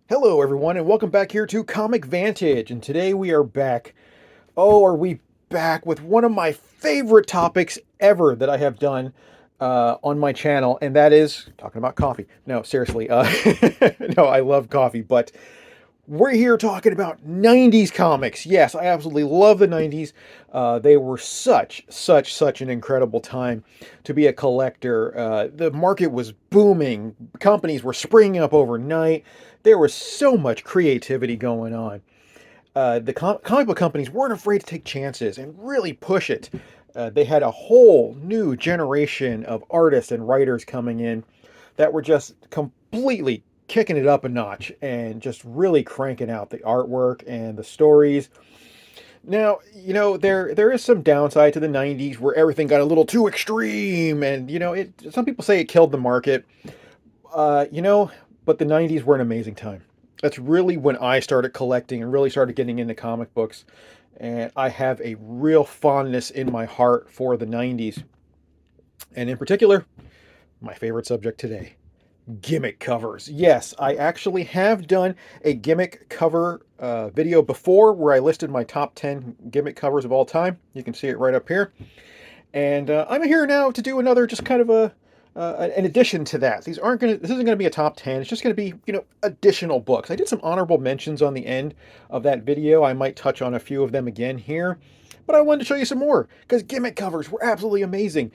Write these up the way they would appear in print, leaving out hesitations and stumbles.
Hello, everyone, and welcome back here to Comic Vantage. And today we are back. Oh, are we back with one of my favorite topics ever that I have done on my channel, and that is talking about coffee. No, seriously, no, I love coffee, but we're here talking about 90s comics. Yes, I absolutely love the 90s. They were such an incredible time to be a collector. The market was booming. Companies were springing up overnight. There was so much creativity going on. The comic book companies weren't afraid to take chances and really push it. They had a whole new generation of artists and writers coming in that were just completely kicking it up a notch and just really cranking out the artwork and the stories. Now, there is some downside to the 90s where everything got a little too extreme and some people say it killed the market. Uh, you know, but the 90s were an amazing time. That's really when I started collecting and really started getting into comic books. And I have a real fondness in my heart for the 90s. And in particular, my favorite subject today, gimmick covers. Yes, I actually have done a gimmick cover video before where I listed my top 10 gimmick covers of all time. You can see it right up here. And I'm here now to do another just kind of an addition to that. This isn't gonna be a top 10. It's just gonna be, additional books. I did some honorable mentions on the end of that video. I might touch on a few of them again here. But I wanted to show you some more because gimmick covers were absolutely amazing.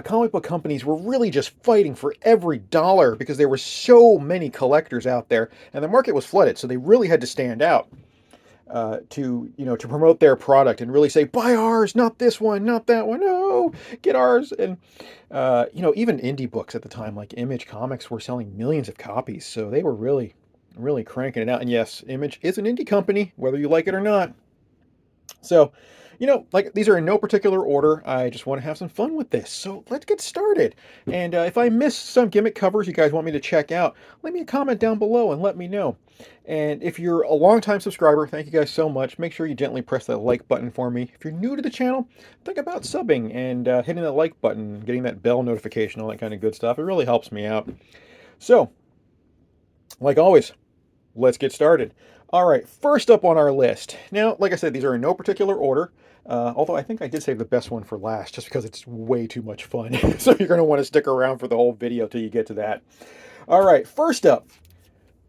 Comic book companies were really just fighting for every dollar because there were so many collectors out there, and the market was flooded, so they really had to stand out to promote their product and really say, buy ours, not this one, not that one. No, get ours. And even indie books at the time, like Image Comics, were selling millions of copies, so they were really cranking it out. And yes, Image is an indie company, whether you like it or not. So, like these are in no particular order. I just want to have some fun with this. So let's get started. And if I miss some gimmick covers you guys want me to check out, leave me a comment down below and let me know. And if you're a longtime subscriber, thank you guys so much. Make sure you gently press that like button for me. If you're new to the channel, think about subbing and hitting that like button, getting that bell notification, all that kind of good stuff. It really helps me out. So, like always, let's get started. All right, first up on our list. Now, like I said, these are in no particular order. Although I think I did save the best one for last just because it's way too much fun. So you're going to want to stick around for the whole video till you get to that. All right, first up,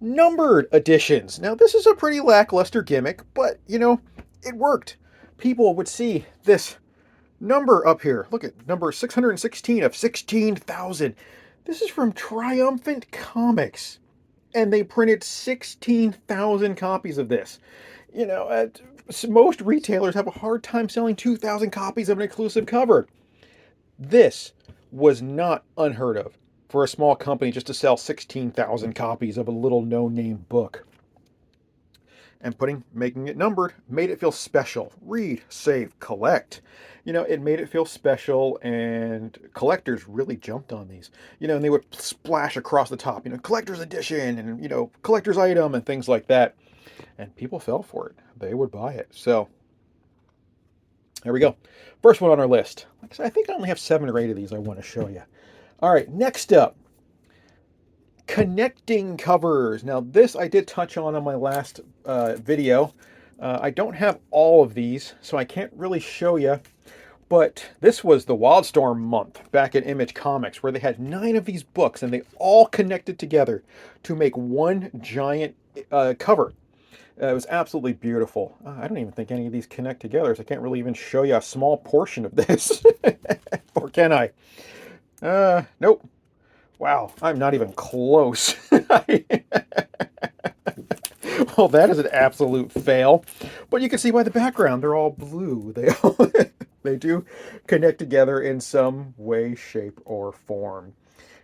numbered editions. Now, this is a pretty lackluster gimmick, but, it worked. People would see this number up here. Look at number 616 of 16,000. This is from Triumphant Comics, and they printed 16,000 copies of this. Most retailers have a hard time selling 2,000 copies of an exclusive cover. This was not unheard of for a small company just to sell 16,000 copies of a little no-name book. And making it numbered made it feel special. Read, save, collect. It made it feel special, and collectors really jumped on these. And they would splash across the top, collector's edition and, collector's item and things like that. And people fell for it. They would buy it. So, there we go. First one on our list. Like I said, I think I only have 7 or 8 of these I want to show you. All right, next up, connecting covers. Now, this I did touch on my last video. I don't have all of these, so I can't really show you. But this was the Wildstorm month back at Image Comics, where they had 9 of these books, and they all connected together to make one giant cover. It was absolutely beautiful. I don't even think any of these connect together, so I can't really even show you a small portion of this. Or can I? Nope. Wow, I'm not even close. Well, that is an absolute fail. But you can see by the background, they're all blue. They do connect together in some way, shape, or form.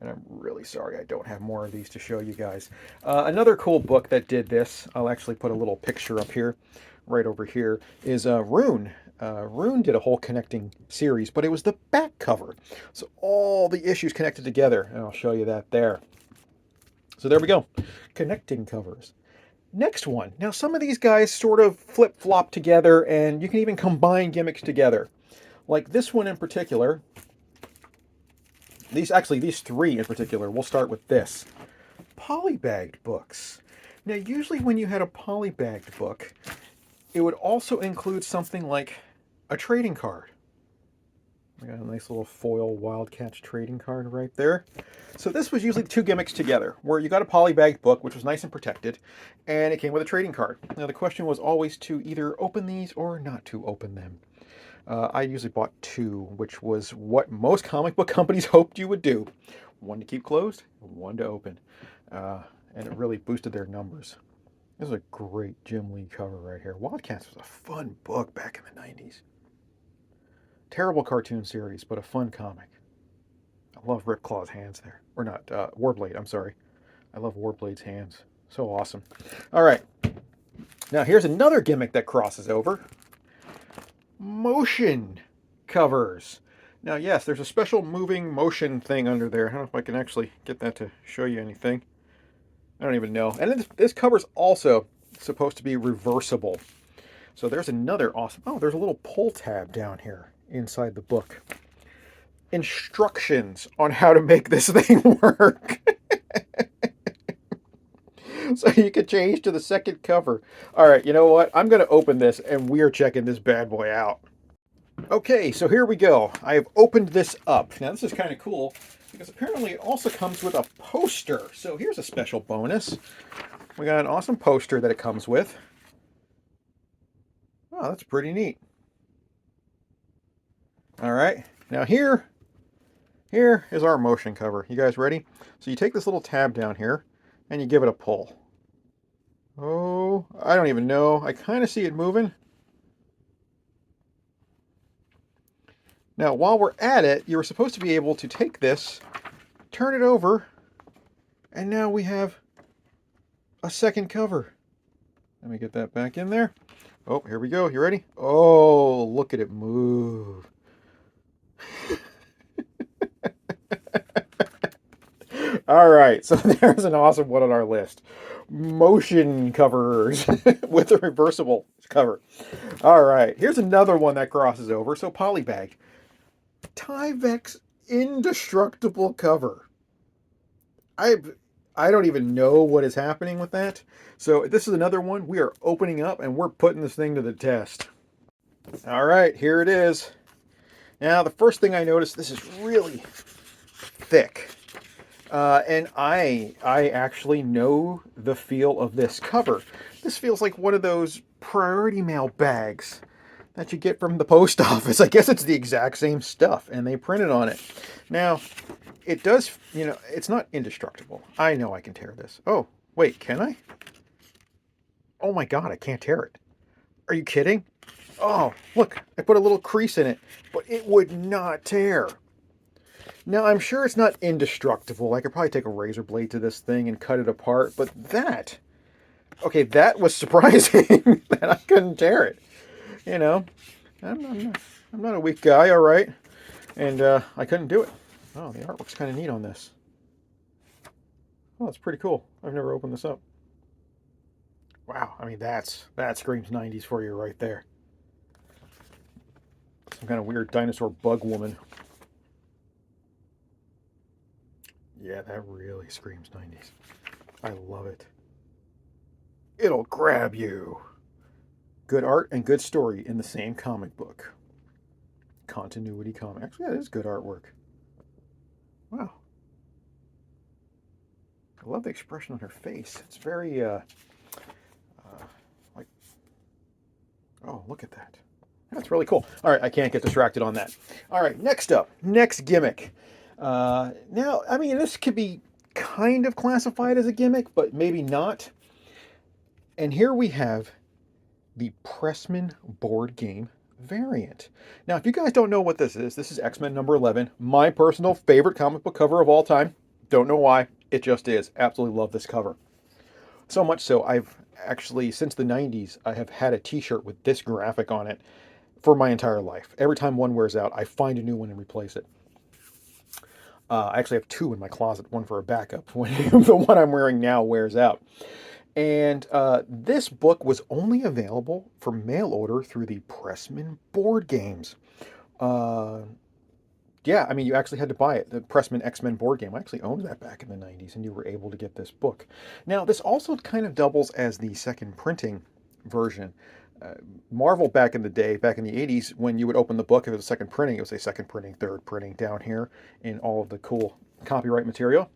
And I'm really sorry I don't have more of these to show you guys. Another cool book that did this, I'll actually put a little picture up here, right over here, is Rune. Rune did a whole connecting series, but it was the back cover. So all the issues connected together, and I'll show you that there. So there we go, connecting covers. Next one. Now, some of these guys sort of flip-flop together, and you can even combine gimmicks together. Like this one in particular. These 3 in particular. We'll start with this. Polybagged books. Now, usually when you had a polybagged book, it would also include something like a trading card. We got a nice little foil Wildcats trading card right there. So this was usually the two gimmicks together, where you got a polybagged book, which was nice and protected, and it came with a trading card. Now the question was always to either open these or not to open them. I usually bought two, which was what most comic book companies hoped you would do. One to keep closed, one to open. And it really boosted their numbers. This is a great Jim Lee cover right here. Wildcats was a fun book back in the 90s. Terrible cartoon series, but a fun comic. I love Ripclaw's hands there. Or not, Warblade, I'm sorry. I love Warblade's hands. So awesome. All right. Now here's another gimmick that crosses over. Motion covers. Now, yes, there's a special moving motion thing under there. I don't know if I can actually get that to show you anything. I don't even know. And this cover's also supposed to be reversible. So there's another awesome... Oh, there's a little pull tab down here inside the book. Instructions on how to make this thing work. So you can change to the second cover. All right, you know what? I'm going to open this and we're checking this bad boy out. Okay, so here we go. I have opened this up. Now this is kind of cool because apparently it also comes with a poster. So here's a special bonus. We got an awesome poster that it comes with. Oh, that's pretty neat. All right, now here is our motion cover. You guys ready? So you take this little tab down here and you give it a pull. Oh, I don't even know. I kind of see it moving. Now, while we're at it, you were supposed to be able to take this, turn it over, and now we have a second cover. Let me get that back in there. Oh, here we go. You ready? Oh, look at it move. All right, so there's an awesome one on our list. Motion covers with a reversible cover. All right, here's another one that crosses over. So Polybag. Tyvek's indestructible cover. I don't even know what is happening with that. So this is another one we are opening up and we're putting this thing to the test. All right, here it is. Now the first thing I noticed, this is really thick. And I actually know the feel of this cover. This feels like one of those priority mail bags that you get from the post office. I guess it's the exact same stuff, and they printed on it. Now, it does, you know, it's not indestructible. I know I can tear this. Oh, wait, can I? Oh my God, I can't tear it. Are you kidding? Oh, look, I put a little crease in it, but it would not tear. Now, I'm sure it's not indestructible. I could probably take a razor blade to this thing and cut it apart, but that, okay, that was surprising that I couldn't tear it. You know, I'm not a weak guy, all right, and I couldn't do it. Oh, the artwork's kind of neat on this. Oh, that's pretty cool. I've never opened this up. Wow, I mean, that screams 90s for you right there. Some kind of weird dinosaur bug woman. Yeah, that really screams 90s. I love it. It'll grab you. Good art and good story in the same comic book. Continuity comic. Actually, that is good artwork. Wow. I love the expression on her face. It's very, like, oh, look at that. That's really cool. All right, I can't get distracted on that. All right, next up, next gimmick. Now, I mean, this could be kind of classified as a gimmick, but maybe not. And here we have the Pressman board game variant. Now, if you guys don't know what this is X-Men number 11, my personal favorite comic book cover of all time. Don't know why, it just is. Absolutely love this cover. So much so, I've actually, since the 90s, I have had a t-shirt with this graphic on it for my entire life. Every time one wears out, I find a new one and replace it. I actually have two in my closet, one for a backup when the one I'm wearing now wears out. And this book was only available for mail order through the Pressman board games. yeah, I mean, you actually had to buy it. The Pressman X-Men board game. I actually owned that back in the 90s, and you were able to get this book. Now, this also kind of doubles as the second printing version. Uh, Marvel back in the day, back in the 80s, when you would open the book, if it was a second printing, it would say second printing, third printing down here in all of the cool copyright material.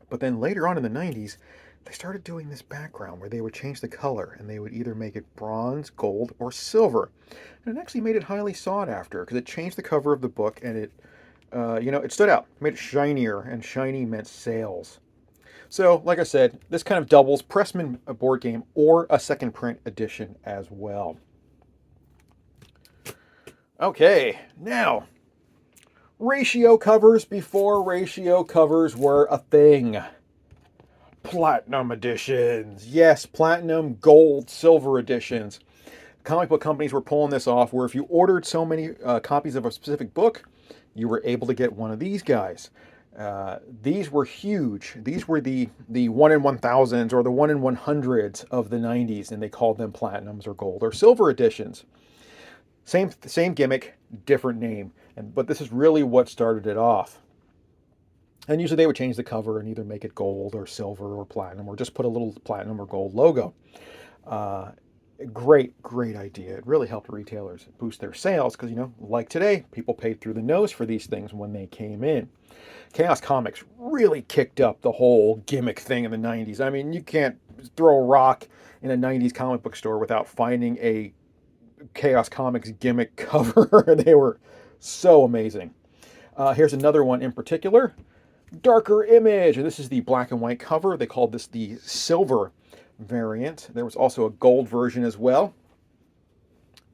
But then later on in the 90s, they started doing this background where they would change the color and they would either make it bronze, gold, or silver. And it actually made it highly sought after because it changed the cover of the book and it stood out, made it shinier, and shiny meant sales. So, like I said, this kind of doubles Pressman board game or a second print edition as well. Okay, now, ratio covers before ratio covers were a thing. Platinum editions. Yes, platinum, gold, silver editions. Comic book companies were pulling this off where if you ordered so many copies of a specific book, you were able to get one of these guys. These were huge. These were the 1 in 1000s or the 1 in 100s of the 90s, and they called them platinums or gold or silver editions. Same gimmick, different name. But this is really what started it off. And usually they would change the cover and either make it gold or silver or platinum or just put a little platinum or gold logo. Great idea. It really helped retailers boost their sales because, like today, people paid through the nose for these things when they came in. Chaos Comics really kicked up the whole gimmick thing in the 90s. I mean, you can't throw a rock in a 90s comic book store without finding a Chaos Comics gimmick cover. They were so amazing. Here's another one in particular. Darker Image, and this is the black and white cover. They called this the silver variant. There was also a gold version as well.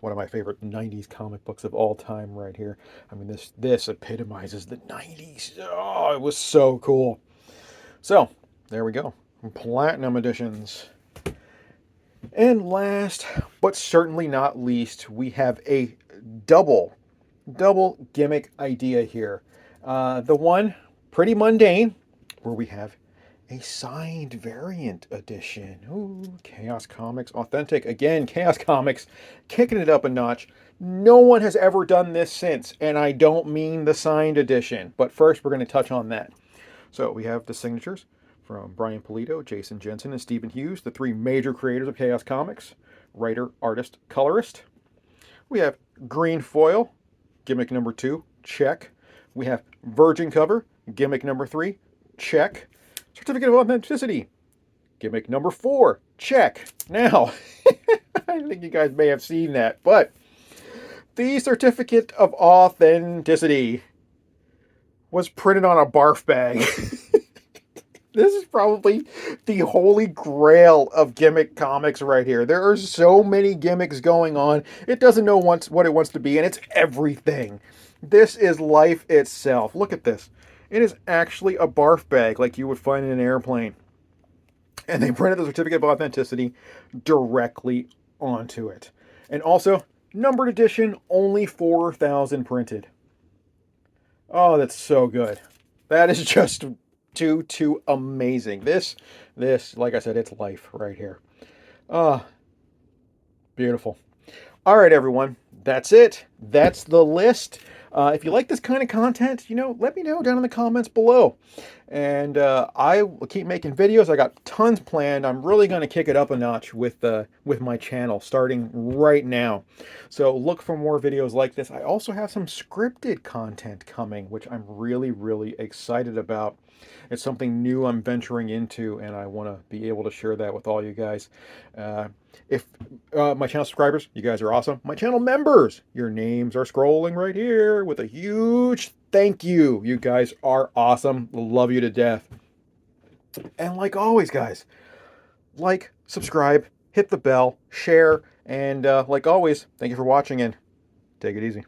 One of my favorite 90s comic books of all time right here. I mean, this epitomizes the 90s. Oh, it was so cool. So, there we go. Platinum editions. And last, but certainly not least, we have a double gimmick idea here. The one pretty mundane, where we have a signed variant edition. Ooh, Chaos Comics Authentic. Again, Chaos Comics kicking it up a notch. No one has ever done this since, and I don't mean the signed edition. But first, we're going to touch on that. So we have the signatures from Brian Pulido, Jason Jensen, and Stephen Hughes, the three major creators of Chaos Comics, writer, artist, colorist. We have green foil, gimmick number 2, check. We have virgin cover, gimmick number 3, check. Certificate of authenticity, gimmick number 4, check. Now, I think you guys may have seen that, but the certificate of authenticity was printed on a barf bag. This is probably the holy grail of gimmick comics right here. There are so many gimmicks going on. It doesn't know what it wants to be, and it's everything. This is life itself. Look at this. It is actually a barf bag like you would find in an airplane. And they printed the certificate of authenticity directly onto it. And also, numbered edition, only 4,000 printed. Oh, that's so good. That is just too amazing. This, like I said, it's life right here. Beautiful. All right, everyone. That's it. That's the list. If you like this kind of content, let me know down in the comments below. And I will keep making videos. I got tons planned. I'm really going to kick it up a notch with my channel starting right now. So look for more videos like this. I also have some scripted content coming, which I'm really excited about. It's something new I'm venturing into, and I want to be able to share that with all you guys. If my channel subscribers, you guys are awesome. My channel members, your names are scrolling right here with a huge thank you. You guys are awesome. Love you to death. And like always, guys, like, subscribe, hit the bell, share, and like always, thank you for watching and take it easy.